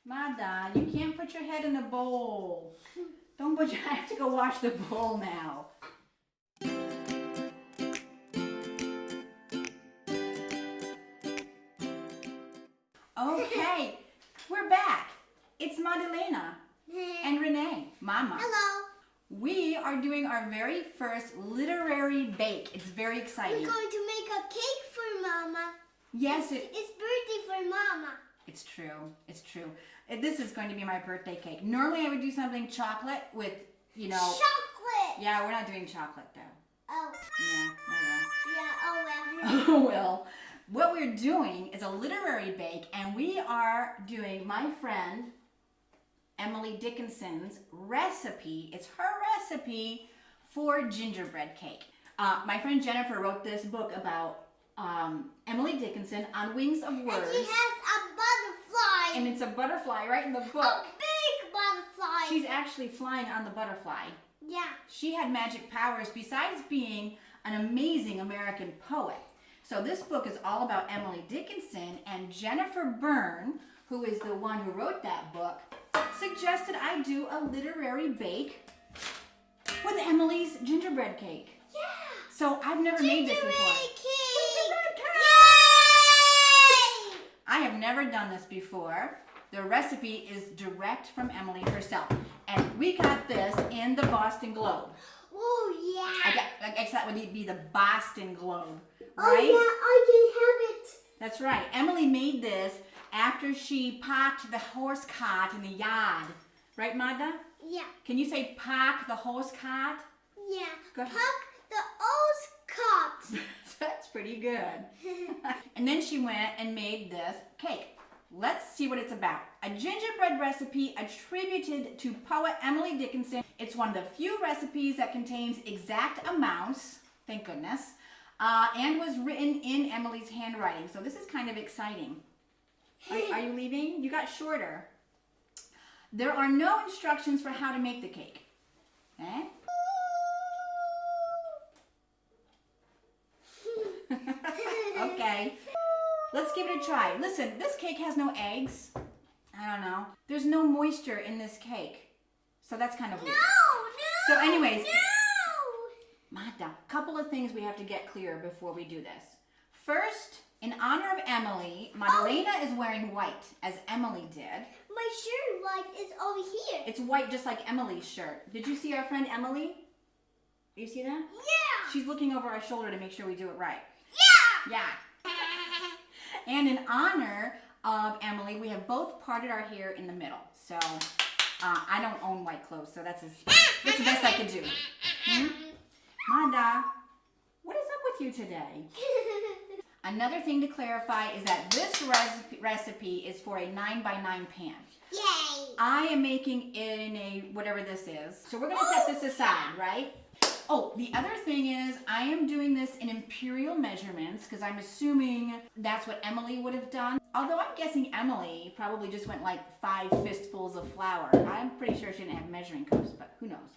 Mada, you can't put your head in a bowl. Don't put your, I have to go wash the bowl now. Okay, we're back. It's Madalena and Renee, Mama. Hello. We are doing our very first literary bake. It's very exciting. We're going to make a cake for Mama. Yes, it's birthday for Mama. It's true. It's true. This is going to be my birthday cake. Normally I would do something chocolate with, you know. Chocolate! Yeah, we're not doing chocolate though. Oh. Yeah, oh well. Yeah, oh well. What we're doing is a literary bake, and we are doing my friend Emily Dickinson's recipe. It's her recipe for gingerbread cake. My friend Jennifer wrote this book about Emily Dickinson on Wings of Words. And she has a butterfly. And it's a butterfly right in the book. A big butterfly. She's actually flying on the butterfly. Yeah. She had magic powers besides being an amazing American poet. So this book is all about Emily Dickinson, and Jennifer Byrne, who is the one who wrote that book, suggested I do a literary bake with Emily's gingerbread cake. Yeah. So I've never made this before. Gingerbread cake. Yay! I have never done this before. The recipe is direct from Emily herself. And we got this in the Boston Globe. Oh, yeah. I guess that would be the Boston Globe, right? Oh, yeah, I can have it. That's right. Emily made this after she parked the horse cart in the yard. Right, Mada? Yeah. Can you say park the horse cart? Yeah. Go ahead. Park the horse cart. That's pretty good. And then she went and made this cake. Let's see what it's about. A gingerbread recipe attributed to poet Emily Dickinson. It's one of the few recipes that contains exact amounts, thank goodness, and was written in Emily's handwriting. So this is kind of exciting. Are you leaving? You got shorter. There are no instructions for how to make the cake. Okay? Okay. Let's give it a try. Listen, this cake has no eggs. I don't know. There's no moisture in this cake. So that's kind of weird. No! So anyways, No! Mada, couple of things we have to get clear before we do this. First, in honor of Emily, Madalena is wearing white, as Emily did. My shirt white is over here. It's white just like Emily's shirt. Did you see our friend Emily? You see that? Yeah! She's looking over our shoulder to make sure we do it right. Yeah! Yeah. And in honor of Emily, we have both parted our hair in the middle. So I don't own white clothes, so that's the best I could do. Mada, what is up with you today? Another thing to clarify is that this recipe is for a 9x9 pan. Yay! I am making it in a whatever this is. So we're going to set this aside, right? Oh, the other thing is I am doing this in imperial measurements because I'm assuming that's what Emily would have done. Although I'm guessing Emily probably just went like 5 fistfuls of flour. I'm pretty sure she didn't have measuring cups, but who knows?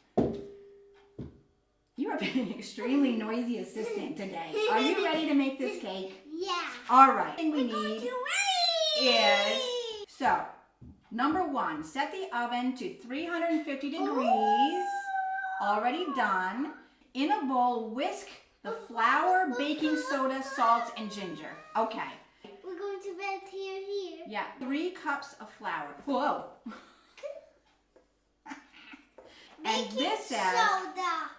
You are being an extremely noisy assistant today. Are you ready to make this cake? Yeah. All right. The thing we need is, so, number 1, set the oven to 350 degrees. Already done. In a bowl, whisk the flour, baking soda, salt, and ginger. Okay. We're going to bed here. Yeah, 3 cups of flour. Whoa. And this says, soda.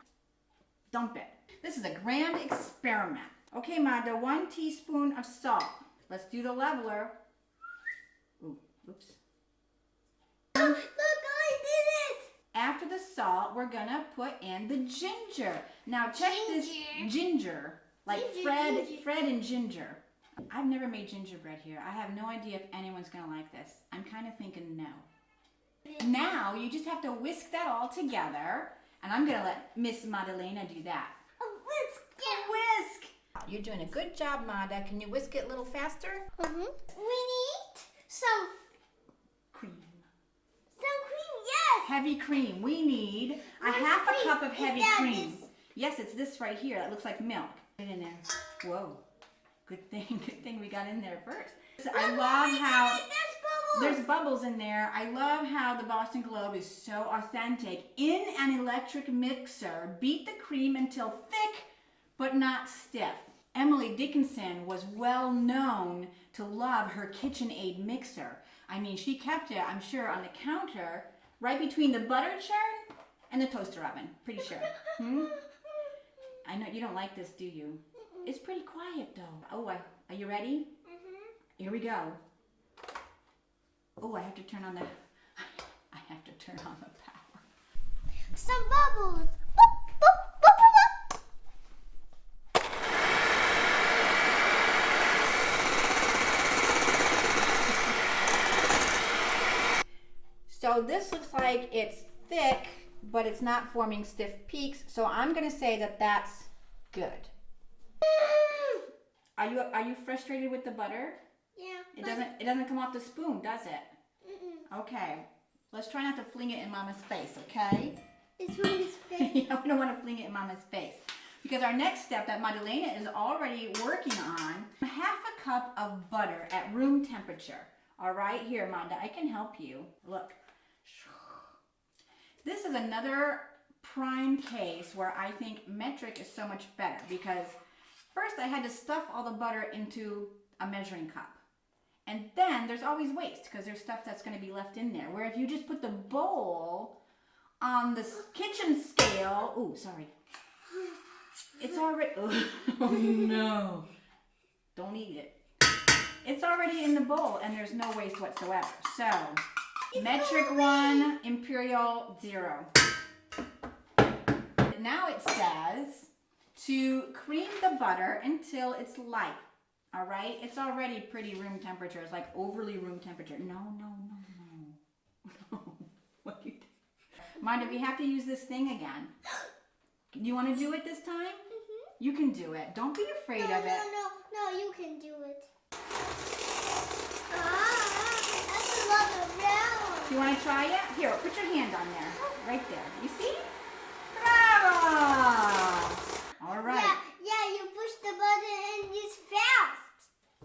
dump it. This is a grand experiment. Okay, Mada, 1 teaspoon of salt. Let's do the leveler. Ooh, oops. Look, I did it. After the salt, we're gonna put in the ginger. Now check this ginger, like Fred and Ginger. I've never made gingerbread here. I have no idea if anyone's gonna like this. I'm kind of thinking no. Now you just have to whisk that all together, and I'm gonna let Miss Madalena do that. A whisk. A whisk. You're doing a good job, Mada. Can you whisk it a little faster? We need some Cream. Yes. Heavy cream. We need a half a cup of heavy cream. Yes, it's this right here. That looks like milk. Get in there. Whoa. Good thing we got in there first. So I love how There's bubbles in there. I love how the Boston Globe is so authentic. In an electric mixer, beat the cream until thick but not stiff. Emily Dickinson was well known to love her KitchenAid mixer. I mean, she kept it, I'm sure, on the counter right between the butter churn and the toaster oven. Pretty sure. I know you don't like this, do you? It's pretty quiet though. Oh, are you ready? Here we go. Oh, I have to turn on the power. Some bubbles. Boop, boop, boop, boop, boop. So this looks like it's thick, but it's not forming stiff peaks. So I'm gonna say that that's good. Are you frustrated with the butter? Yeah. It doesn't come off the spoon, does it? Okay. Let's try not to fling it in Mama's face, okay? It's really space. Yeah, we don't want to fling it in Mama's face. Because our next step that Madalena is already working on, 1/2 cup of butter at room temperature. All right, here, Manda, I can help you. Look. This is another prime case where I think metric is so much better because first I had to stuff all the butter into a measuring cup. And then there's always waste because there's stuff that's going to be left in there. Where if you just put the bowl on the kitchen scale, ooh, sorry. It's already, oh no. Don't eat it. It's already in the bowl and there's no waste whatsoever. So, metric 1, imperial 0. Now it says to cream the butter until it's light. All right, it's already pretty room temperature. It's like overly room temperature. No. What are you doing? Mind if we have to use this thing again? Do you want to do it this time? You can do it. Don't be afraid of it. No, you can do it. That's a lot of round. Do you want to try it? Here, put your hand on there. Right there. You see? Bravo! All right. Yeah, you push the button and it's fast.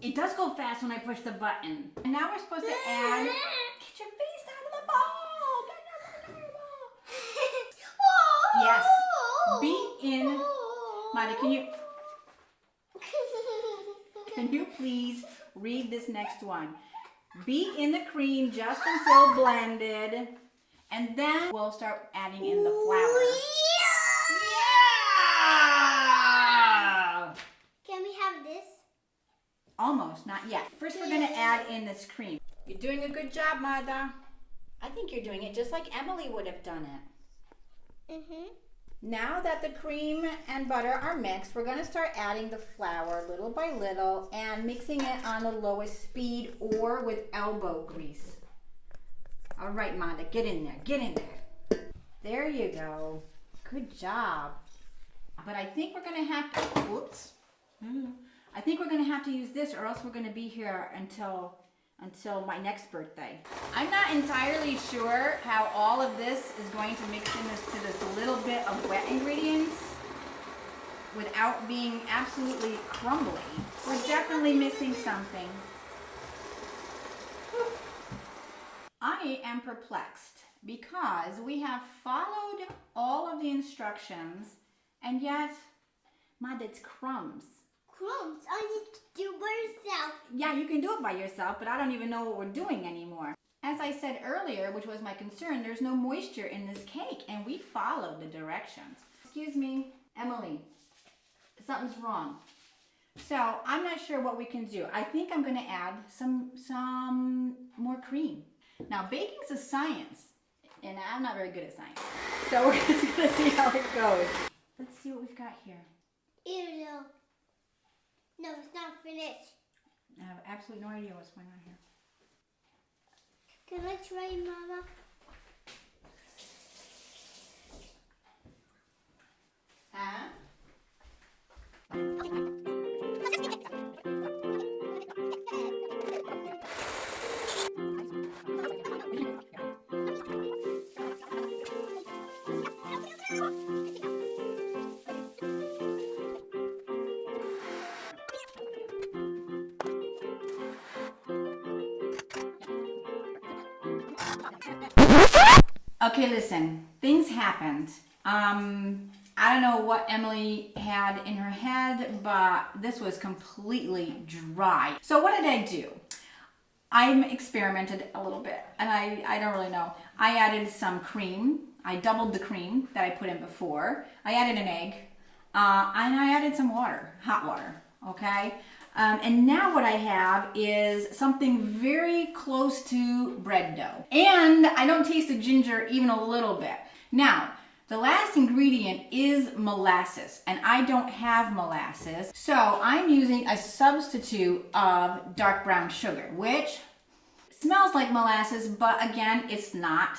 It does go fast when I push the button. And now we're supposed to add... Get your face out of the bowl! Get your face out of the bowl! Yes. Beat in... Mada, can you please read this next one? Beat in the cream just until blended. And then we'll start adding in the flour. Yeah! Can we have this? Almost, not yet. First we're gonna add in this cream. You're doing a good job, Mada. I think you're doing it just like Emily would have done it. Now that the cream and butter are mixed, we're gonna start adding the flour little by little and mixing it on the lowest speed or with elbow grease. All right, Mada, get in there, get in there. There you go. Good job. But I think we're gonna have to, whoops. I think we're gonna have to use this or else we're gonna be here until my next birthday. I'm not entirely sure how all of this is going to mix into this little bit of wet ingredients without being absolutely crumbly. We're definitely missing something. I am perplexed because we have followed all of the instructions and yet, Mad, it's crumbs. Crumbs? I need to do by yourself. Yeah, you can do it by yourself, but I don't even know what we're doing anymore. As I said earlier, which was my concern, there's no moisture in this cake, and we followed the directions. Excuse me, Emily, something's wrong. So I'm not sure what we can do. I think I'm gonna add some more cream. Now, baking's a science, and I'm not very good at science. So we're just gonna see how it goes. Let's see what we've got here. Ew, no. No, it's not finished. I have absolutely no idea what's going on here. Can I try, Mama? Huh? Okay, listen, things happened. I don't know what Emily had in her head, but this was completely dry. So what did I do? I experimented a little bit, and I don't really know. I added some cream. I doubled the cream that I put in before. I added an egg, and I added some water, hot water, okay? And now what I have is something very close to bread dough. And I don't taste the ginger even a little bit. Now, the last ingredient is molasses, and I don't have molasses, so I'm using a substitute of dark brown sugar, which smells like molasses, but again, it's not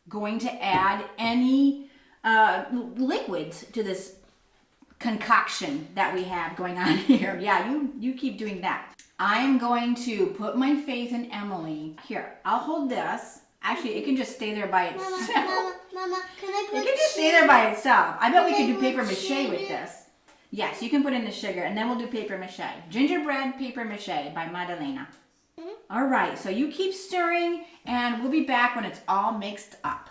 going to add any liquids to this concoction that we have going on here. Yeah, you keep doing that. I'm going to put my faith in Emily. Here, I'll hold this. Actually, it can just stay there by itself. Mama, can I put It can just stay there by itself. I bet we could do paper mache with this. Yes, you can put in the sugar, and then we'll do paper mache. Gingerbread paper mache by Madalena. All right, so you keep stirring, and we'll be back when it's all mixed up.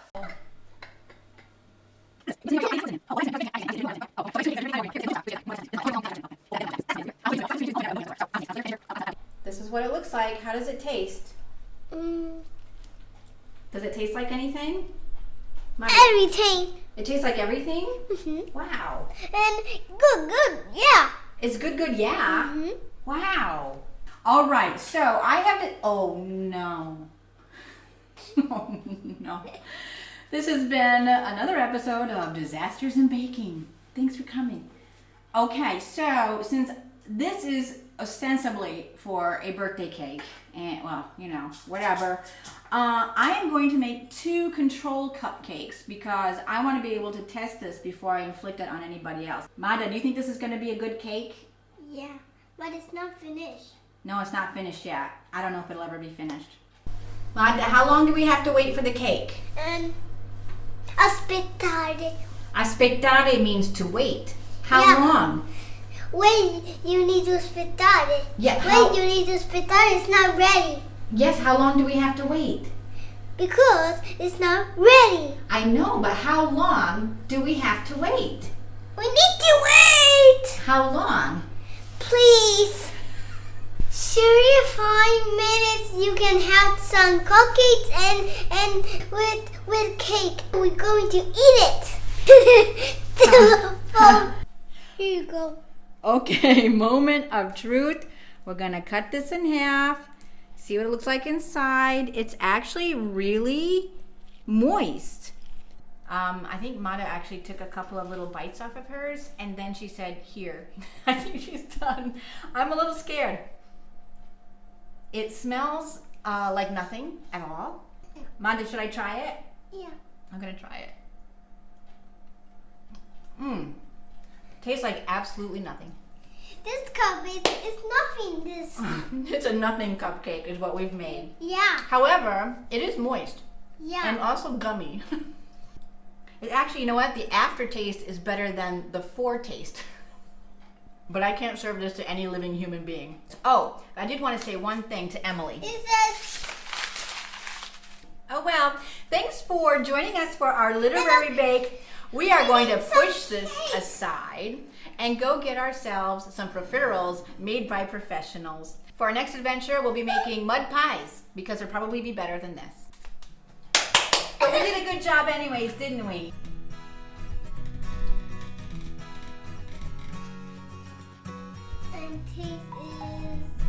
This is what it looks like. How does it taste? Does it taste like anything? Everything. It tastes like everything? Mm-hmm. Wow. And good, yeah. It's good, yeah? Mm-hmm. Wow. All right, so I have to, oh no. Oh no. This has been another episode of Disasters in Baking. Thanks for coming. Okay, so since this is ostensibly for a birthday cake, and well, you know, whatever, I am going to make 2 control cupcakes because I want to be able to test this before I inflict it on anybody else. Mada, do you think this is going to be a good cake? Yeah, but it's not finished. No, it's not finished yet. I don't know if it'll ever be finished. Mada, how long do we have to wait for the cake? And aspettare. Aspettare means to wait. How Yeah. long? Wait, you need to aspettare. Yeah, Wait, you need to aspettare. It's not ready. Yes, how long do we have to wait? Because it's not ready. I know, but how long do we have to wait? We need to wait. How long? Please. 35 minutes you can have some cupcakes and with cake. We're going to eat it. Telephone. Here you go. Okay, moment of truth. We're gonna cut this in half. See what it looks like inside. It's actually really moist. I think Mada actually took a couple of little bites off of hers, and then she said, here. I think she's done. I'm a little scared. It smells like nothing at all. Mada, should I try it? Yeah. I'm gonna try it. Tastes like absolutely nothing. This cup is nothing. This. It's a nothing cupcake is what we've made. Yeah. However, it is moist Yeah. and also gummy. It actually, you know what? The aftertaste is better than the foretaste. But I can't serve this to any living human being. Oh, I did want to say one thing to Emily. It says. Oh well, thanks for joining us for our literary bake. We are going to push this aside and go get ourselves some profiteroles made by professionals. For our next adventure, we'll be making mud pies because they'll probably be better than this. But we did a good job anyways, didn't we? And taste is.